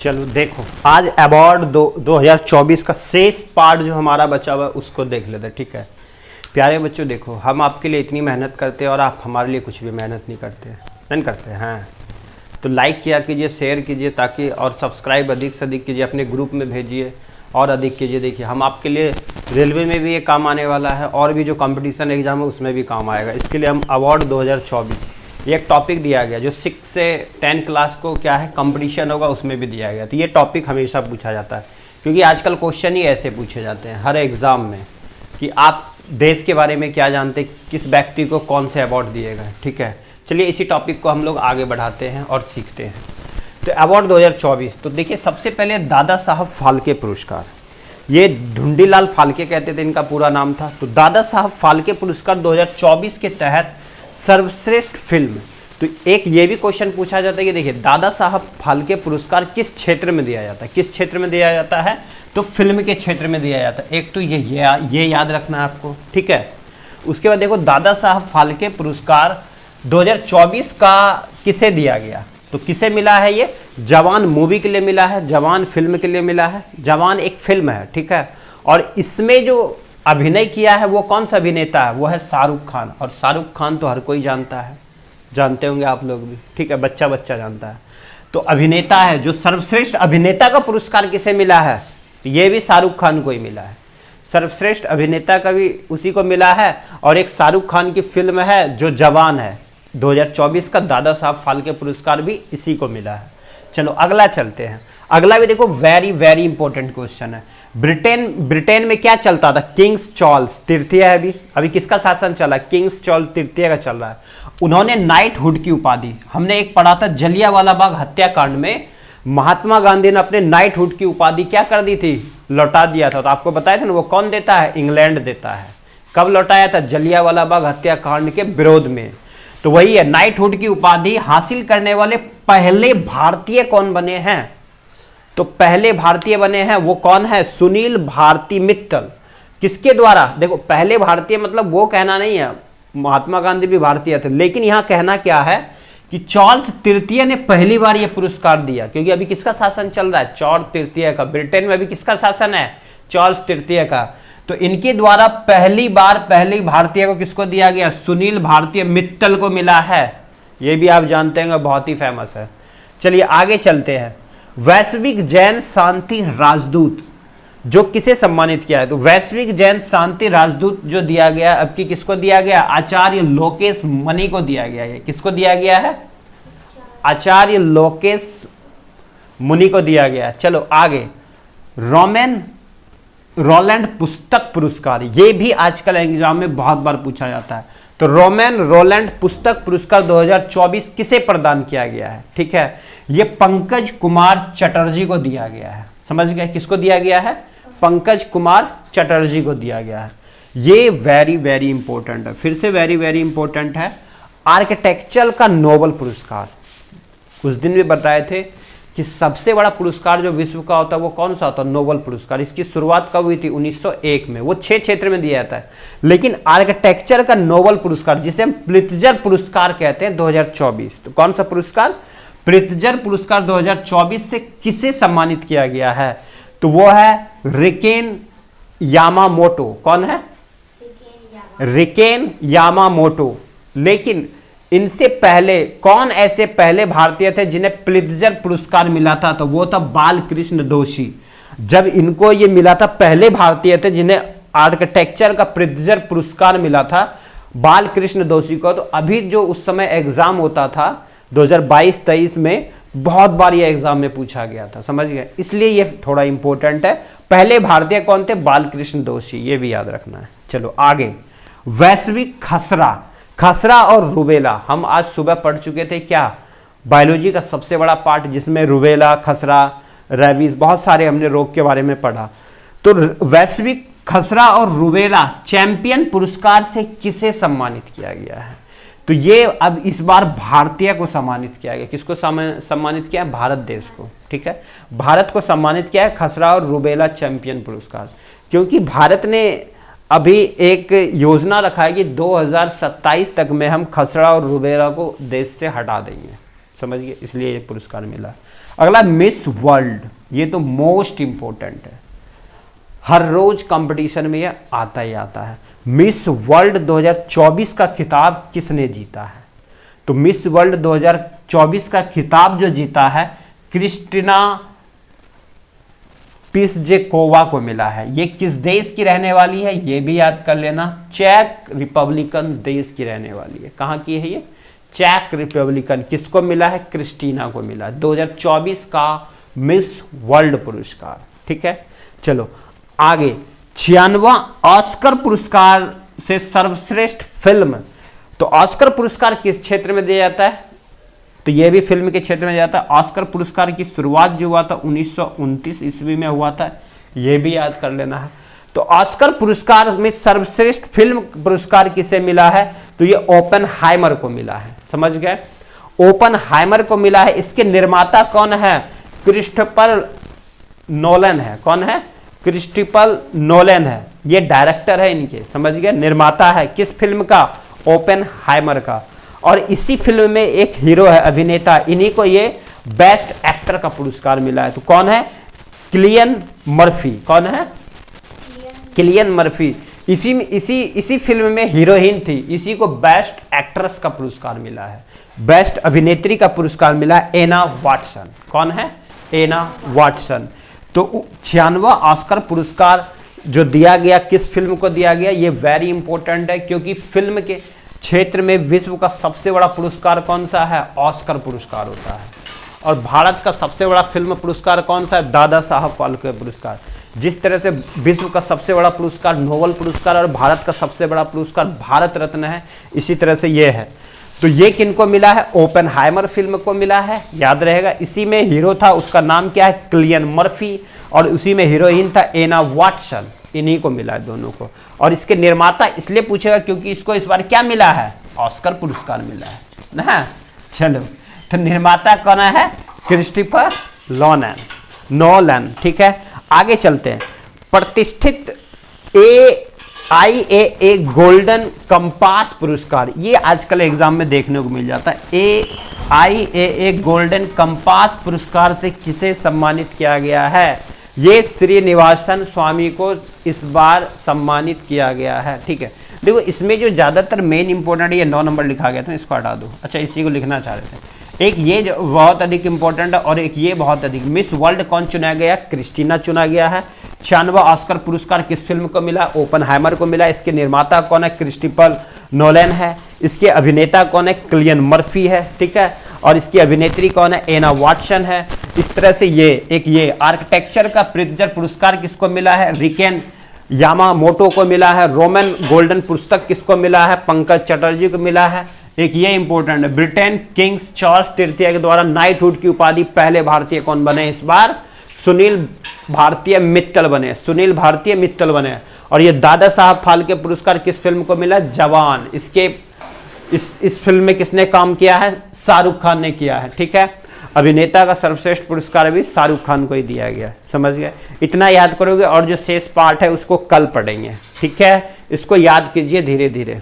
चलो देखो, आज अवार्ड 2024 का शेष पार्ट जो हमारा बचा हुआ है उसको देख लेते हैं। ठीक है प्यारे बच्चों, देखो हम आपके लिए इतनी मेहनत करते हैं और आप हमारे लिए कुछ भी मेहनत नहीं करते हैं। तो लाइक किया कीजिए, शेयर कीजिए ताकि, और सब्सक्राइब अधिक से अधिक कीजिए, अपने ग्रुप में भेजिए और अधिक कीजिए। देखिए हम आपके लिए रेलवे में भी ये काम आने वाला है और भी जो कंपटीशन एग्जाम है उसमें भी काम आएगा। इसके लिए हम अवार्ड 2024 ये एक टॉपिक दिया गया जो 6 से 10 क्लास को क्या है कंपटीशन होगा उसमें भी दिया गया। तो ये टॉपिक हमेशा पूछा जाता है क्योंकि आजकल क्वेश्चन ही ऐसे पूछे जाते हैं हर एग्ज़ाम में कि आप देश के बारे में क्या जानते, किस व्यक्ति को कौन से अवार्ड दिए गए। ठीक है, चलिए इसी टॉपिक को हम लोग आगे बढ़ाते हैं और सीखते हैं। तो अवार्ड 2024, तो देखिए सबसे पहले दादा साहब फाल्के पुरस्कार, ये ढूंढीलाल फाल्के कहते थे, इनका पूरा नाम था। तो दादा साहब फाल्के पुरस्कार 2024 के तहत सर्वश्रेष्ठ फिल्म, तो एक ये भी क्वेश्चन पूछा जाता है कि देखिए दादा साहब फाल्के पुरस्कार किस क्षेत्र में दिया जाता है, किस क्षेत्र में दिया जाता है, तो फिल्म के क्षेत्र में दिया जाता है। एक तो ये याद रखना है आपको। ठीक है, उसके बाद देखो दादा साहब फाल्के पुरस्कार 2024 का किसे दिया गया, तो किसे मिला है, ये जवान मूवी के लिए मिला है, जवान फिल्म के लिए मिला है। जवान एक फिल्म है, ठीक है, और इसमें जो अभिनय किया है वो कौन सा अभिनेता है, वो है शाहरुख खान। और शाहरुख खान तो हर कोई जानता है, जानते होंगे आप लोग भी। ठीक है, बच्चा बच्चा जानता है। तो अभिनेता है, जो सर्वश्रेष्ठ अभिनेता का पुरस्कार किसे मिला है, तो ये भी शाहरुख खान को ही मिला है। सर्वश्रेष्ठ अभिनेता का भी उसी को मिला है। और एक शाहरुख खान की फिल्म है जो जवान है, 2024 का दादा साहब फाल्के पुरस्कार भी इसी को मिला है। चलो अगला चलते हैं। अगला भी देखो वेरी वेरी इंपॉर्टेंट क्वेश्चन है। ब्रिटेन में क्या चलता था, किंग्स चार्ल्स तृतीय है अभी किसका शासन चला, किंग्स चार्ल्स तृतीय का चल रहा है। उन्होंने नाइटहुड की उपाधि, हमने एक पढ़ा था जलियांवाला बाग हत्याकांड में महात्मा गांधी ने अपने नाइटहुड की उपाधि क्या कर दी थी, लौटा दिया था। तो आपको बताया था ना वो कौन देता है, इंग्लैंड देता है। कब लौटाया था, जलियांवाला बाग हत्याकांड के विरोध में। तो वही है, नाइटहुड की उपाधि हासिल करने वाले पहले भारतीय कौन बने हैं, तो पहले भारतीय बने हैं वो कौन है, सुनील भारती मित्तल। किसके द्वारा, देखो पहले भारतीय मतलब वो कहना नहीं है, महात्मा गांधी भी भारतीय थे, लेकिन यहां कहना क्या है कि चार्ल्स तृतीय ने पहली बार ये पुरस्कार दिया। क्योंकि अभी किसका शासन चल रहा है, चार्ल्स तृतीय का। ब्रिटेन में अभी किसका शासन है, चार्ल्स तृतीय का। तो इनके द्वारा पहली बार पहली भारतीय को किसको दिया गया, सुनील भारतीय मित्तल को मिला है। ये भी आप जानते हैं, बहुत ही फेमस है। चलिए आगे चलते हैं। वैश्विक जैन शांति राजदूत जो किसे सम्मानित किया है, तो वैश्विक जैन शांति राजदूत जो दिया गया, अब की किसको दिया गया, आचार्य लोकेश मणि को दिया गया है। किसको दिया गया है, आचार्य लोकेश मुनि को दिया गया। चलो आगे, रोलैंड पुस्तक पुरस्कार, ये भी आजकल एग्जाम में बहुत बार पूछा जाता है। तो रोलैंड पुस्तक पुरस्कार 2024 किसे प्रदान किया गया है, ठीक है, ये पंकज कुमार चटर्जी को दिया गया है। समझ गए, किसको दिया गया है, पंकज कुमार चटर्जी को दिया गया है। ये वेरी वेरी इंपॉर्टेंट है, फिर से वेरी वेरी इंपॉर्टेंट है। आर्किटेक्चर का नोबेल पुरस्कार, उस दिन भी बताए थे कि सबसे बड़ा पुरस्कार जो विश्व का होता है वो कौन सा होता है, नोबेल पुरस्कार। इसकी शुरुआत कब हुई थी, 1901 में। वो 6 क्षेत्र में दिया जाता है, लेकिन आर्किटेक्चर का नोबेल पुरस्कार जिसे हम प्रित्जर पुरस्कार कहते हैं 2024, तो कौन सा पुरस्कार, प्रित्जर पुरस्कार 2024 से किसे सम्मानित किया गया है, तो वो है रिकेन यामामोटो। कौन है, रिकेन यामामोटो। लेकिन इनसे पहले कौन ऐसे पहले भारतीय थे जिन्हें प्रित्जर पुरस्कार मिला था, तो वो था बालकृष्ण दोषी। जब इनको ये मिला था, पहले भारतीय थे जिन्हें आर्किटेक्चर का प्रित्जर पुरस्कार मिला था, बालकृष्ण दोषी को। तो अभी जो उस समय एग्जाम होता था 2022-23 में, बहुत बार ये एग्जाम में पूछा गया था, समझ गए, इसलिए ये थोड़ा इंपॉर्टेंट है। पहले भारतीय कौन थे, बालकृष्ण दोषी, ये भी याद रखना है। चलो आगे, वैश्विक खसरा और रुबेला, हम आज सुबह पढ़ चुके थे क्या, बायोलॉजी का सबसे बड़ा पार्ट जिसमें रुबेला, खसरा, रेबीज, बहुत सारे हमने रोग के बारे में पढ़ा। तो वैश्विक खसरा और रुबेला चैंपियन पुरस्कार से किसे सम्मानित किया गया है, तो ये अब इस बार भारतीय को सम्मानित किया गया। किसको सम्मानित किया है, भारत देश को, ठीक है, भारत को सम्मानित किया है खसरा और रुबेला चैंपियन पुरस्कार। क्योंकि भारत ने अभी एक योजना रखा है कि 2027 तक में हम खसरा और रुबेला को देश से हटा देंगे। समझ गए, इसलिए ये पुरस्कार मिला। अगला मिस वर्ल्ड, ये तो मोस्ट इंपॉर्टेंट है, हर रोज कंपटीशन में ये आता ही आता है। मिस वर्ल्ड 2024 का खिताब किसने जीता है? तो मिस वर्ल्ड 2024 का खिताब जो जीता है क्रिस्टिना पिस्जेकोवा को मिला है। ये किस देश की रहने वाली है, ये भी याद कर लेना, चेक रिपब्लिकन देश की रहने वाली है। कहाँ की है ये? चेक रिपब्लिकन। किसको मिला है? क्रिस्टीना को मिला 2024 का मिस वर्ल्ड पुरस्कार। ठीक है, चलो आगे। 96वां ऑस्कर पुरस्कार से सर्वश्रेष्ठ फिल्म, तो ऑस्कर पुरस्कार किस क्षेत्र में दिया जाता है? तो ये भी फिल्म के क्षेत्र में जाता है। ऑस्कर पुरस्कार की शुरुआत जो हुआ था 1929 ईस्वी में हुआ था, ये भी याद कर लेना है। तो ऑस्कर पुरस्कार में सर्वश्रेष्ठ फिल्म पुरस्कार किसे मिला है? तो ये ओपेनहाइमर को मिला है। समझ गए, ओपेनहाइमर को मिला है। इसके निर्माता कौन है? क्रिस्टोफर नोलन है। कौन है? क्रिस्टोफर नोलन है। ये डायरेक्टर है इनके, समझ गए, निर्माता है किस फिल्म का? ओपेनहाइमर का। और इसी फिल्म में एक हीरो है, अभिनेता, इन्हीं को ये बेस्ट एक्टर का पुरस्कार मिला है। तो कौन है? Cillian Murphy. कौन है? Cillian Murphy. इसी फिल्म में हीरोइन थी, इसी को बेस्ट एक्ट्रेस का पुरस्कार मिला है। बेस्ट अभिनेत्री का पुरस्कार मिला है एना वाटसन। कौन है? एना वाटसन। तो 96वां ऑस्कर पुरस्कार जो दिया गया किस फिल्म को दिया गया, ये वेरी इंपॉर्टेंट है, क्योंकि फिल्म के क्षेत्र में विश्व का सबसे बड़ा पुरस्कार कौन सा है? ऑस्कर पुरस्कार होता है। और भारत का सबसे बड़ा फिल्म पुरस्कार कौन सा है? दादा साहब फाल्के पुरस्कार। जिस तरह से विश्व का सबसे बड़ा पुरस्कार नोबेल पुरस्कार और भारत का सबसे बड़ा पुरस्कार भारत रत्न है, इसी तरह से ये है। तो ये किनको मिला है? ओपेनहाइमर फिल्म को मिला है, याद रहेगा। इसी में हीरो था, उसका नाम क्या है? Cillian Murphy. और उसी में हीरोइन था एना वाटसन। इन्हीं को मिला है दोनों को। और इसके निर्माता इसलिए पूछेगा क्योंकि इसको इस बार क्या मिला है? ऑस्कर पुरस्कार मिला है ना। चलो, तो निर्माता कौन है? Christopher Nolan. ठीक है, आगे चलते हैं। प्रतिष्ठित AIAA गोल्डन कंपास पुरस्कार, ये आजकल एग्जाम में देखने को मिल जाता है। AIAA गोल्डन कंपास पुरस्कार से किसे सम्मानित किया गया है? ये श्रीनिवासन स्वामी को इस बार सम्मानित किया गया है। ठीक है, देखो इसमें जो ज़्यादातर मेन इंपॉर्टेंट ये 9 नंबर लिखा गया था, इसको हटा दो। अच्छा, इसी को लिखना चाह रहे थे। एक ये जो बहुत अधिक इंपॉर्टेंट है और एक ये बहुत अधिक। मिस वर्ल्ड कौन चुना गया? क्रिस्टीना चुना गया है। 96वां ऑस्कर पुरस्कार किस फिल्म को मिला? ओपेनहाइमर को मिला। इसके निर्माता कौन है? क्रिस्टोफर नोलन है। इसके अभिनेता कौन है? किलियन मर्फी है। ठीक है, और इसकी अभिनेत्री कौन है? एना वाटसन है। इस तरह से ये आर्किटेक्चर का प्रित्जर पुरस्कार किसको मिला है? रिकेन यामामोटो को मिला है। रोमन गोल्डन पुस्तक किसको मिला है? पंकज चटर्जी को मिला है। एक ये इंपॉर्टेंट है, ब्रिटेन किंग्स चार्ल्स तृतीय के द्वारा नाइटहुड की उपाधि पहले भारतीय कौन बने इस बार? सुनील भारतीय मित्तल बने। सुनील भारतीय मित्तल बने। और ये दादा साहब फाल्के पुरस्कार किस फिल्म को मिला? जवान। इसके इस फिल्म में किसने काम किया है? शाहरुख खान ने किया है। ठीक है, अभिनेता का सर्वश्रेष्ठ पुरस्कार भी शाहरुख खान को ही दिया गया। समझ गए, इतना याद करोगे और जो शेष पार्ट है उसको कल पढ़ेंगे। ठीक है, इसको याद कीजिए धीरे धीरे।